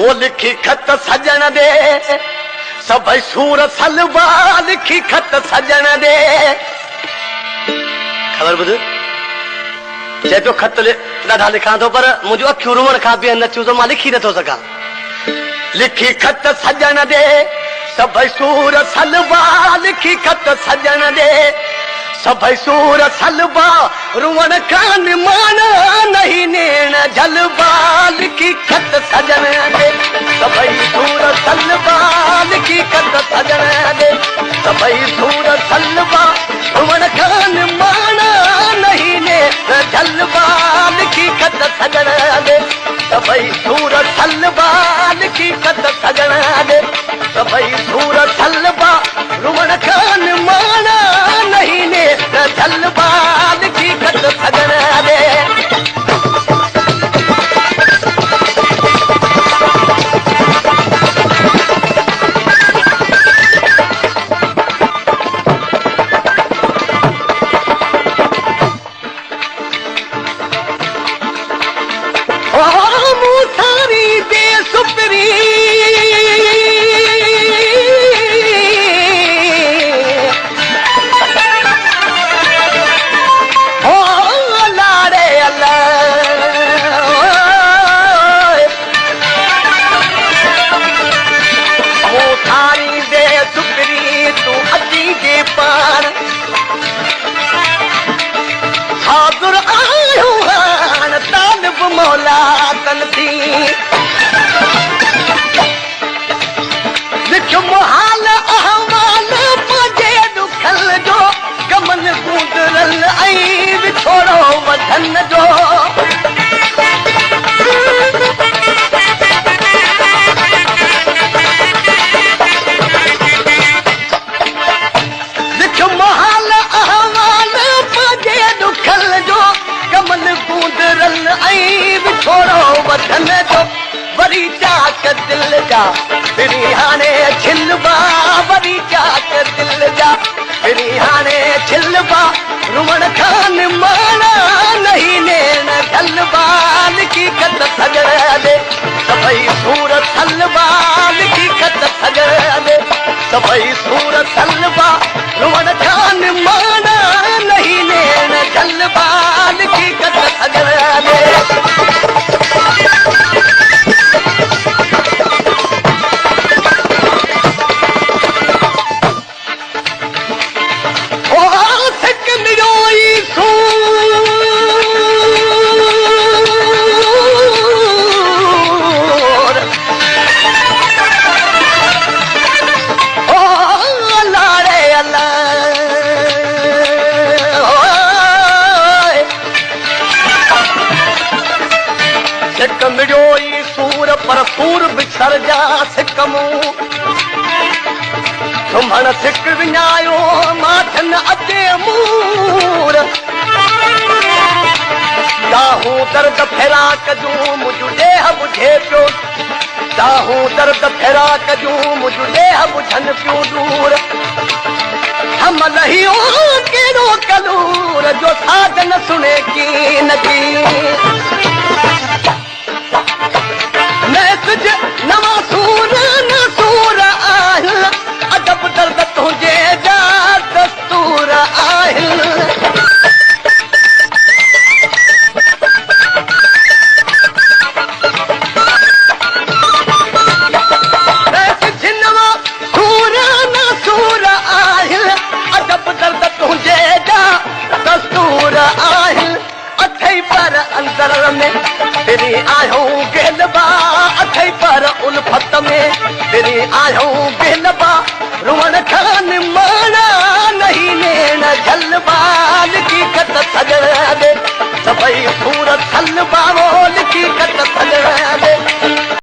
वो लिखी खत सजन दे सभई सूर सलवा लिखी खत सजन दे खबर बुध चए पियो खत ॾाढा लिखां थो पर मुंहिंजो अखियूं रुअण खां बि नथियूं त मां लिखी नथो सघां लिखी खत सजन दे सभई सूर सलवा लिखी खत सजन दे सभई सूर सलवा रुअण खां निमाना नहीं नेण जलवा लिखी खत सजन दे सभई सूर सलवा लिखी खत सजन दे सभई सूर सलवा रुअण खां निमाना नहीं नेण जलवा लिखी खत सजन दे सभई सूर सलवा लिखी खत सजन दे सभई सूर सलवा रुअण खां निमाना नहीं ने जलवा लिखी खत सजन दे मुहाल अहवाल पंहिंजे दुखल जो कमल गुज़रल ऐं विछोड़ो वधन जो लिख मुहाल अहवाल पंहिंजे दुखल जो कमल गुज़रल ऐं विछोड़ो वधन जो वरी चाक दिल जा फिरी हाणे छिलवा वरी चाक दिल जा फिरी हाणे छिलवा रुअण खां निमाना नहीं नेण जलवा लिखी खत सजन दे सभई सूर सलवा लिखी खत सजन दे सभई सूर सलवा रुअण खां निमाना नहीं नेण जलवा लिखी खत सजन दे पर सूर बिछड़ जा सिक मूं सुम्हण सिक विञायो माठन अचे मूर चाहूं दर्द फिराक जूं मुंहिंजो देह बुझे पियो चाहूं दर्द फिराक जूं मुंहिंजो देह बुझनि पियो दूर हम लहियो कहिड़ो कलूर जो साध न सुने की न की नवा सूर न सूर आहिनि अदब दर्द तुंहिंजे जा दस्तूर आहिनि नवा सूर न सूर आहिनि अदब दर्द तुंहिंजे जा दस्तूर आहिनि अथई पर अंदर में फिरी आहियूं गेलबा अथई पर उल्फत में फिरी आहियूं गेल